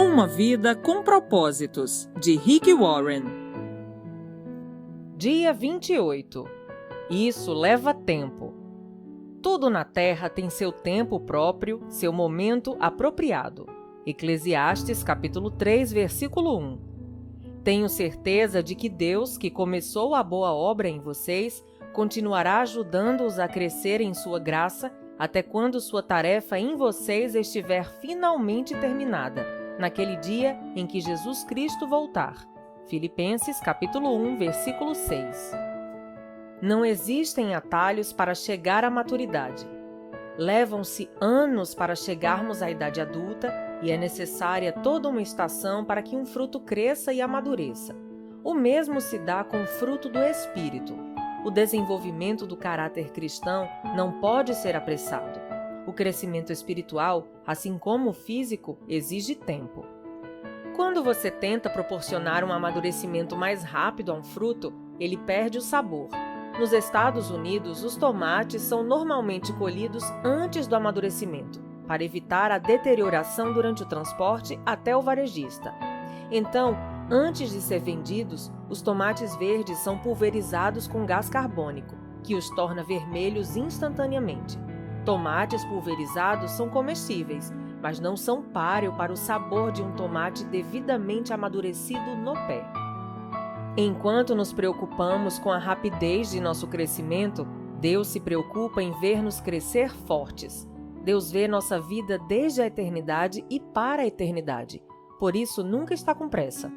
Uma vida com propósitos, de Rick Warren. Dia 28. Isso leva tempo. Tudo na terra tem seu tempo próprio, seu momento apropriado. Eclesiastes capítulo 3, versículo 1. Tenho certeza de que Deus, que começou a boa obra em vocês, continuará ajudando-os a crescer em sua graça até quando sua tarefa em vocês estiver finalmente terminada, naquele dia em que Jesus Cristo voltar. Filipenses capítulo 1, versículo 6. Não existem atalhos para chegar à maturidade. Levam-se anos para chegarmos à idade adulta e é necessária toda uma estação para que um fruto cresça e amadureça. O mesmo se dá com o fruto do Espírito. O desenvolvimento do caráter cristão não pode ser apressado. O crescimento espiritual, assim como o físico, exige tempo. Quando você tenta proporcionar um amadurecimento mais rápido a um fruto, ele perde o sabor. Nos Estados Unidos, os tomates são normalmente colhidos antes do amadurecimento, para evitar a deterioração durante o transporte até o varejista. Então, antes de ser vendidos, os tomates verdes são pulverizados com gás carbônico, que os torna vermelhos instantaneamente. Tomates pulverizados são comestíveis, mas não são páreo para o sabor de um tomate devidamente amadurecido no pé. Enquanto nos preocupamos com a rapidez de nosso crescimento, Deus se preocupa em ver-nos crescer fortes. Deus vê nossa vida desde a eternidade e para a eternidade. Por isso, nunca está com pressa.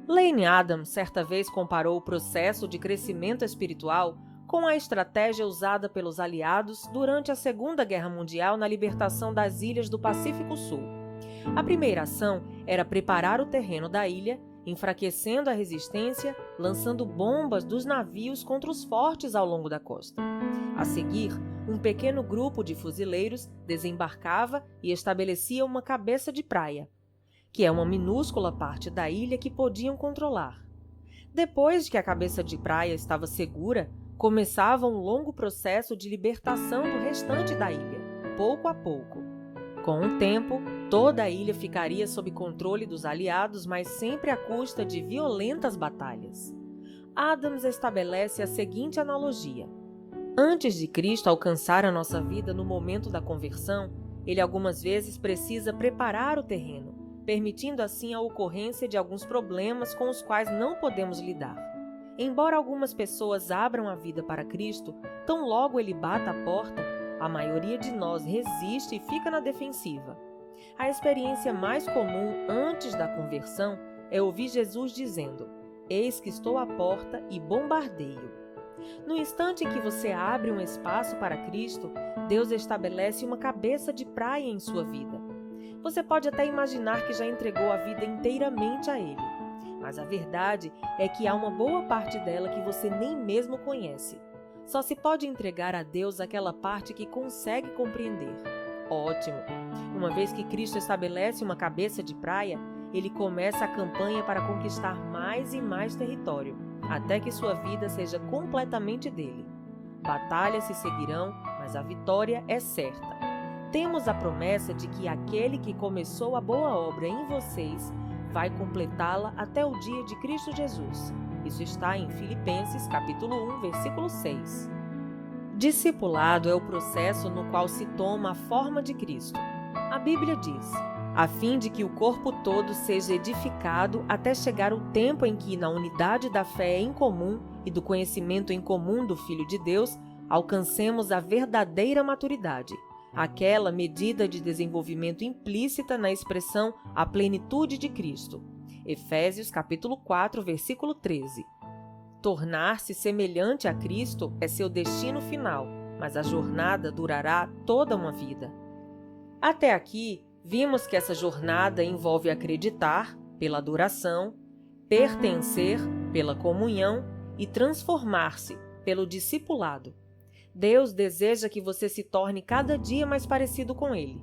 Lane Adams certa vez comparou o processo de crescimento espiritual com a estratégia usada pelos aliados durante a Segunda Guerra Mundial na libertação das ilhas do Pacífico Sul. A primeira ação era preparar o terreno da ilha, enfraquecendo a resistência, lançando bombas dos navios contra os fortes ao longo da costa. A seguir, um pequeno grupo de fuzileiros desembarcava e estabelecia uma cabeça de praia, que é uma minúscula parte da ilha que podiam controlar. Depois de que a cabeça de praia estava segura, começava um longo processo de libertação do restante da ilha, pouco a pouco. Com o tempo, toda a ilha ficaria sob controle dos aliados, mas sempre à custa de violentas batalhas. Adams estabelece a seguinte analogia. Antes de Cristo alcançar a nossa vida no momento da conversão, ele algumas vezes precisa preparar o terreno, permitindo assim a ocorrência de alguns problemas com os quais não podemos lidar. Embora algumas pessoas abram a vida para Cristo, tão logo ele bata a porta, a maioria de nós resiste e fica na defensiva. A experiência mais comum antes da conversão é ouvir Jesus dizendo: "Eis que estou à porta e bombardeio". No instante em que você abre um espaço para Cristo, Deus estabelece uma cabeça de praia em sua vida. Você pode até imaginar que já entregou a vida inteiramente a Ele, mas a verdade é que há uma boa parte dela que você nem mesmo conhece. Só se pode entregar a Deus aquela parte que consegue compreender. Ótimo! Uma vez que Cristo estabelece uma cabeça de praia, Ele começa a campanha para conquistar mais e mais território, até que sua vida seja completamente dele. Batalhas se seguirão, mas a vitória é certa. Temos a promessa de que aquele que começou a boa obra em vocês vai completá-la até o dia de Cristo Jesus. Isso está em Filipenses capítulo 1, versículo 6. Discipulado é o processo no qual se toma a forma de Cristo. A Bíblia diz: a fim de que o corpo todo seja edificado até chegar o tempo em que, na unidade da fé em comum e do conhecimento em comum do Filho de Deus, alcancemos a verdadeira maturidade, aquela medida de desenvolvimento implícita na expressão a plenitude de Cristo. Efésios capítulo 4, versículo 13. Tornar-se semelhante a Cristo é seu destino final, mas a jornada durará toda uma vida. Até aqui, vimos que essa jornada envolve acreditar, pela adoração, pertencer, pela comunhão e transformar-se, pelo discipulado. Deus deseja que você se torne cada dia mais parecido com Ele.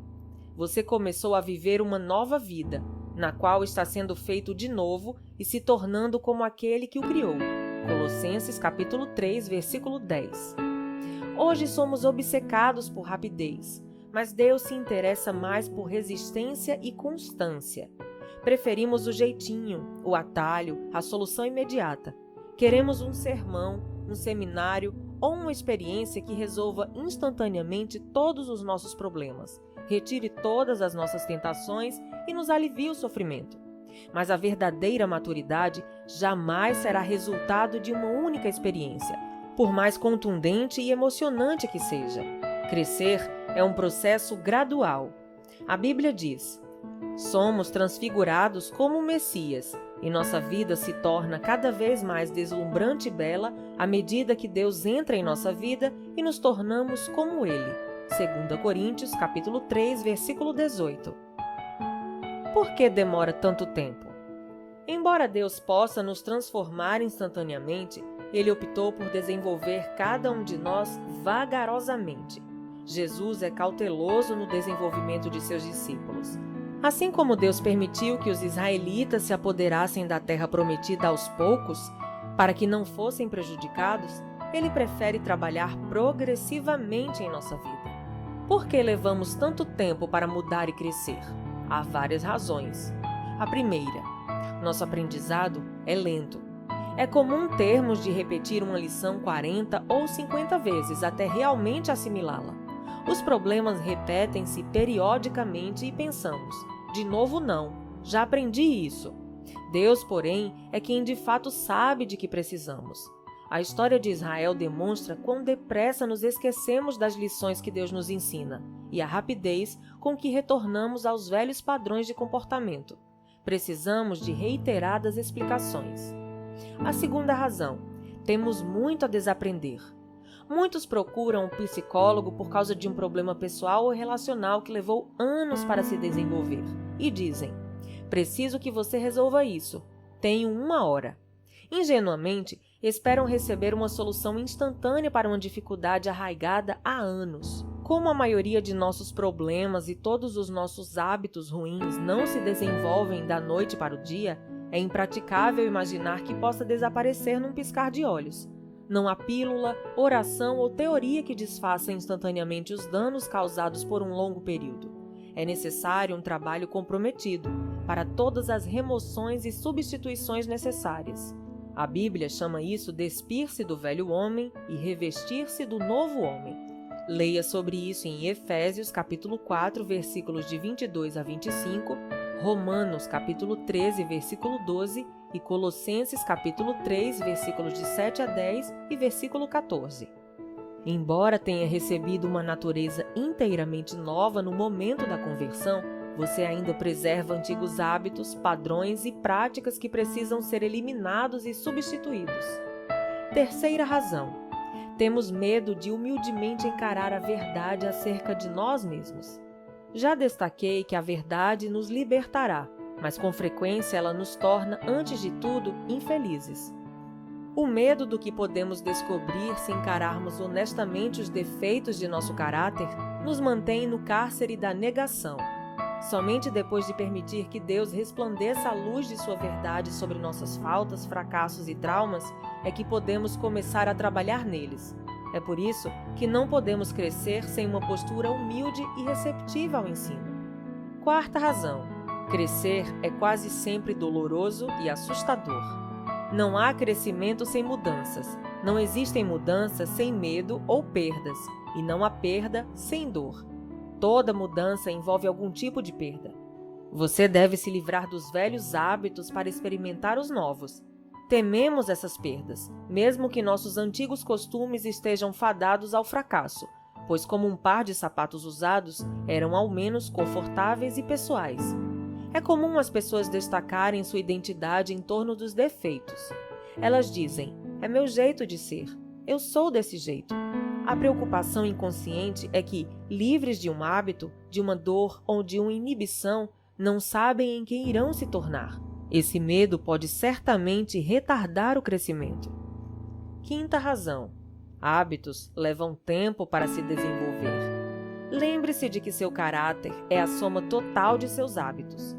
Você começou a viver uma nova vida, na qual está sendo feito de novo e se tornando como aquele que o criou. Colossenses capítulo 3, versículo 10. Hoje somos obcecados por rapidez, mas Deus se interessa mais por resistência e constância. Preferimos o jeitinho, o atalho, a solução imediata. Queremos um sermão, um seminário ou uma experiência que resolva instantaneamente todos os nossos problemas, retire todas as nossas tentações e nos alivie o sofrimento. Mas a verdadeira maturidade jamais será resultado de uma única experiência, por mais contundente e emocionante que seja. Crescer é um processo gradual. A Bíblia diz: somos transfigurados como o Messias, e nossa vida se torna cada vez mais deslumbrante e bela à medida que Deus entra em nossa vida e nos tornamos como Ele. 2 Coríntios, capítulo 3, versículo 18. Por que demora tanto tempo? Embora Deus possa nos transformar instantaneamente, Ele optou por desenvolver cada um de nós vagarosamente. Jesus é cauteloso no desenvolvimento de seus discípulos. Assim como Deus permitiu que os israelitas se apoderassem da terra prometida aos poucos, para que não fossem prejudicados, Ele prefere trabalhar progressivamente em nossa vida. Por que levamos tanto tempo para mudar e crescer? Há várias razões. A primeira, nosso aprendizado é lento. É comum termos de repetir uma lição 40 ou 50 vezes até realmente assimilá-la. Os problemas repetem-se periodicamente e pensamos: de novo não, já aprendi isso. Deus, porém, é quem de fato sabe de que precisamos. A história de Israel demonstra quão depressa nos esquecemos das lições que Deus nos ensina e a rapidez com que retornamos aos velhos padrões de comportamento. Precisamos de reiteradas explicações. A segunda razão: temos muito a desaprender. Muitos procuram um psicólogo por causa de um problema pessoal ou relacional que levou anos para se desenvolver e dizem: preciso que você resolva isso. Tenho 1 hora. Ingenuamente, esperam receber uma solução instantânea para uma dificuldade arraigada há anos. Como a maioria de nossos problemas e todos os nossos hábitos ruins não se desenvolvem da noite para o dia, é impraticável imaginar que possa desaparecer num piscar de olhos. Não há pílula, oração ou teoria que desfaça instantaneamente os danos causados por um longo período. É necessário um trabalho comprometido para todas as remoções e substituições necessárias. A Bíblia chama isso despir-se do velho homem e revestir-se do novo homem. Leia sobre isso em Efésios capítulo 4, versículos de 22 a 25, Romanos capítulo 13, versículo 12 e Colossenses capítulo 3, versículos de 7 a 10 e versículo 14. Embora tenha recebido uma natureza inteiramente nova no momento da conversão, você ainda preserva antigos hábitos, padrões e práticas que precisam ser eliminados e substituídos. Terceira razão: temos medo de humildemente encarar a verdade acerca de nós mesmos. Já destaquei que a verdade nos libertará, mas com frequência ela nos torna, antes de tudo, infelizes. O medo do que podemos descobrir se encararmos honestamente os defeitos de nosso caráter nos mantém no cárcere da negação. Somente depois de permitir que Deus resplandeça a luz de sua verdade sobre nossas faltas, fracassos e traumas, é que podemos começar a trabalhar neles. É por isso que não podemos crescer sem uma postura humilde e receptiva ao ensino. Quarta razão: crescer é quase sempre doloroso e assustador. Não há crescimento sem mudanças. Não existem mudanças sem medo ou perdas, e não há perda sem dor. Toda mudança envolve algum tipo de perda. Você deve se livrar dos velhos hábitos para experimentar os novos. Tememos essas perdas, mesmo que nossos antigos costumes estejam fadados ao fracasso, pois como um par de sapatos usados, eram ao menos confortáveis e pessoais. É comum as pessoas destacarem sua identidade em torno dos defeitos. Elas dizem: é meu jeito de ser, eu sou desse jeito. A preocupação inconsciente é que, livres de um hábito, de uma dor ou de uma inibição, não sabem em quem irão se tornar. Esse medo pode certamente retardar o crescimento. Quinta razão: hábitos levam tempo para se desenvolver. Lembre-se de que seu caráter é a soma total de seus hábitos.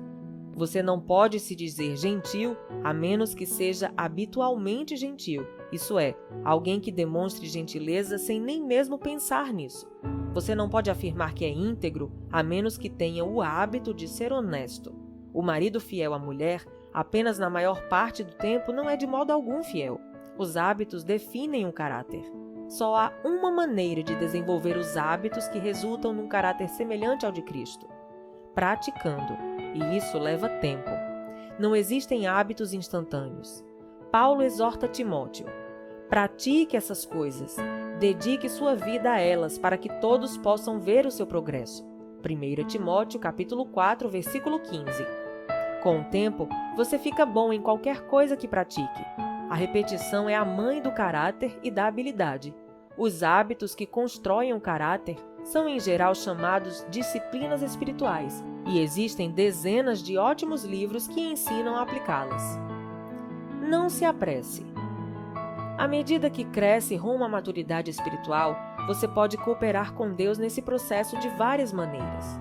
Você não pode se dizer gentil a menos que seja habitualmente gentil, isso é, alguém que demonstre gentileza sem nem mesmo pensar nisso. Você não pode afirmar que é íntegro a menos que tenha o hábito de ser honesto. O marido fiel à mulher, apenas na maior parte do tempo, não é de modo algum fiel. Os hábitos definem um caráter. Só há uma maneira de desenvolver os hábitos que resultam num caráter semelhante ao de Cristo: praticando, e isso leva tempo. Não existem hábitos instantâneos. Paulo exorta Timóteo: pratique essas coisas, dedique sua vida a elas para que todos possam ver o seu progresso. 1 Timóteo capítulo 4, versículo 15. Com o tempo, você fica bom em qualquer coisa que pratique. A repetição é a mãe do caráter e da habilidade. Os hábitos que constroem o caráter são em geral chamados disciplinas espirituais, e existem dezenas de ótimos livros que ensinam a aplicá-las. Não se apresse. À medida que cresce rumo à maturidade espiritual, você pode cooperar com Deus nesse processo de várias maneiras.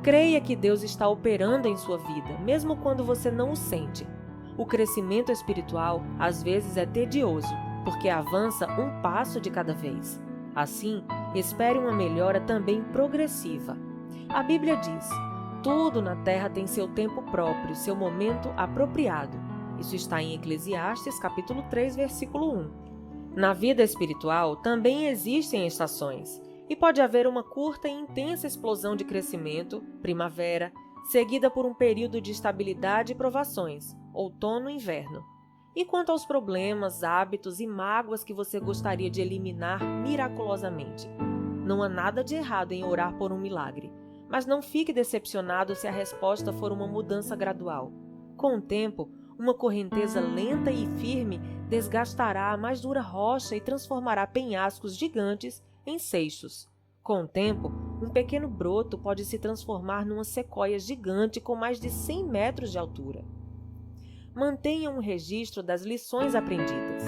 Creia que Deus está operando em sua vida, mesmo quando você não o sente. O crescimento espiritual às vezes é tedioso, porque avança um passo de cada vez. Assim, espere uma melhora também progressiva. A Bíblia diz: tudo na terra tem seu tempo próprio, seu momento apropriado. Isso está em Eclesiastes, capítulo 3, versículo 1. Na vida espiritual também existem estações, e pode haver uma curta e intensa explosão de crescimento, primavera, seguida por um período de estabilidade e provações, outono e inverno. E quanto aos problemas, hábitos e mágoas que você gostaria de eliminar miraculosamente? Não há nada de errado em orar por um milagre, mas não fique decepcionado se a resposta for uma mudança gradual. Com o tempo, uma correnteza lenta e firme desgastará a mais dura rocha e transformará penhascos gigantes em seixos. Com o tempo, um pequeno broto pode se transformar numa sequoia gigante com mais de 100 metros de altura. Mantenha um registro das lições aprendidas.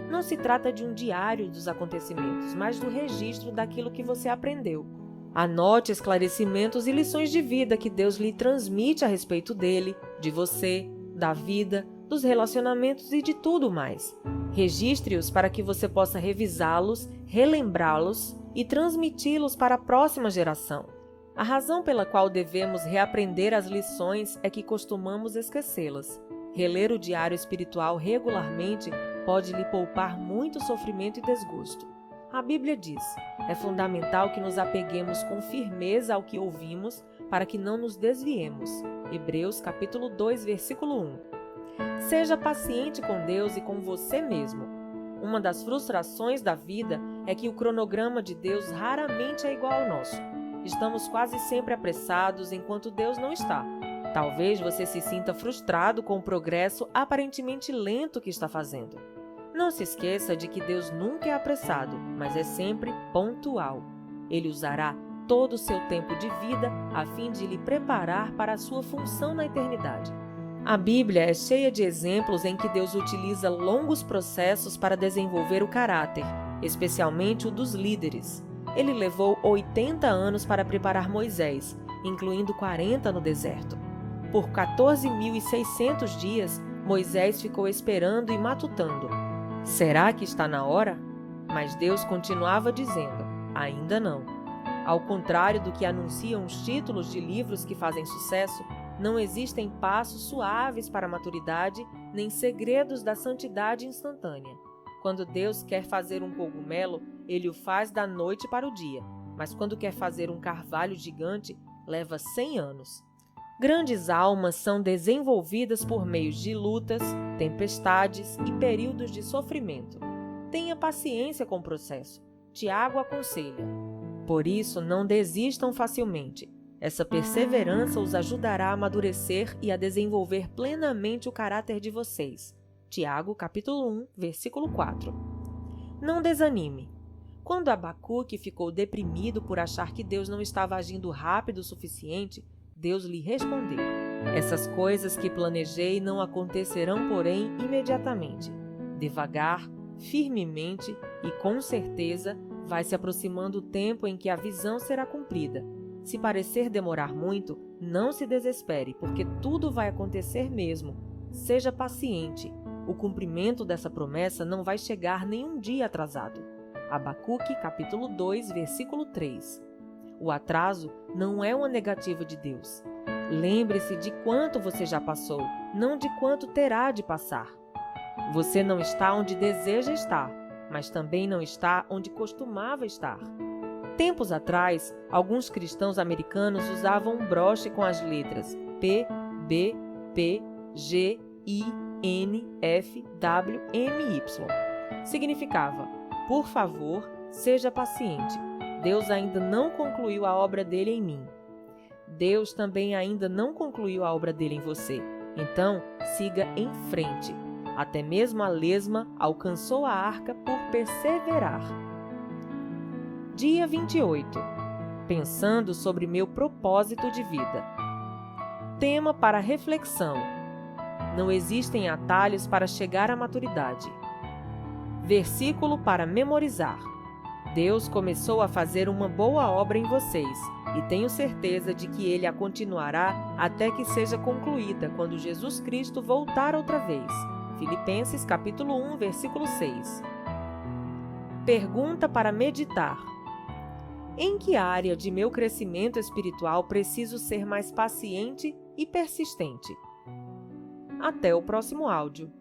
Não se trata de um diário dos acontecimentos, mas do registro daquilo que você aprendeu. Anote esclarecimentos e lições de vida que Deus lhe transmite a respeito dele, de você, da vida, dos relacionamentos e de tudo mais. Registre-os para que você possa revisá-los, relembrá-los e transmiti-los para a próxima geração. A razão pela qual devemos reaprender as lições é que costumamos esquecê-las. Reler o diário espiritual regularmente pode lhe poupar muito sofrimento e desgosto. A Bíblia diz: é fundamental que nos apeguemos com firmeza ao que ouvimos para que não nos desviemos. Hebreus capítulo 2, versículo 1. Seja paciente com Deus e com você mesmo. Uma das frustrações da vida é que o cronograma de Deus raramente é igual ao nosso. Estamos quase sempre apressados enquanto Deus não está. Talvez você se sinta frustrado com o progresso aparentemente lento que está fazendo. Não se esqueça de que Deus nunca é apressado, mas é sempre pontual. Ele usará todo o seu tempo de vida a fim de lhe preparar para a sua função na eternidade. A Bíblia é cheia de exemplos em que Deus utiliza longos processos para desenvolver o caráter, especialmente o dos líderes. Ele levou 80 anos para preparar Moisés, incluindo 40 no deserto. Por 14.600 dias, Moisés ficou esperando e matutando. Será que está na hora? Mas Deus continuava dizendo: ainda não. Ao contrário do que anunciam os títulos de livros que fazem sucesso, não existem passos suaves para a maturidade, nem segredos da santidade instantânea. Quando Deus quer fazer um cogumelo, Ele o faz da noite para o dia, mas quando quer fazer um carvalho gigante, leva 100 anos. Grandes almas são desenvolvidas por meio de lutas, tempestades e períodos de sofrimento. Tenha paciência com o processo. Tiago aconselha: por isso, não desistam facilmente. Essa perseverança os ajudará a amadurecer e a desenvolver plenamente o caráter de vocês. Tiago, capítulo 1, versículo 4. Não desanime. Quando Abacuque ficou deprimido por achar que Deus não estava agindo rápido o suficiente, Deus lhe respondeu: essas coisas que planejei não acontecerão, porém, imediatamente. Devagar, firmemente e com certeza, vai se aproximando o tempo em que a visão será cumprida. Se parecer demorar muito, não se desespere, porque tudo vai acontecer mesmo. Seja paciente. O cumprimento dessa promessa não vai chegar nenhum dia atrasado. Abacuque, capítulo 2, versículo 3. O atraso não é uma negativa de Deus. Lembre-se de quanto você já passou, não de quanto terá de passar. Você não está onde deseja estar, mas também não está onde costumava estar. Tempos atrás, alguns cristãos americanos usavam um broche com as letras P, B, P, G, I, N, F, W, M, Y. Significava: por favor, seja paciente. Deus ainda não concluiu a obra dele em mim. Deus também ainda não concluiu a obra dele em você. Então, siga em frente. Até mesmo a lesma alcançou a arca por perseverar. Dia 28. Pensando sobre meu propósito de vida. Tema para reflexão: não existem atalhos para chegar à maturidade. Versículo para memorizar: Deus começou a fazer uma boa obra em vocês e tenho certeza de que Ele a continuará até que seja concluída quando Jesus Cristo voltar outra vez. Filipenses capítulo 1, versículo 6. Pergunta para meditar: em que área de meu crescimento espiritual preciso ser mais paciente e persistente? Até o próximo áudio.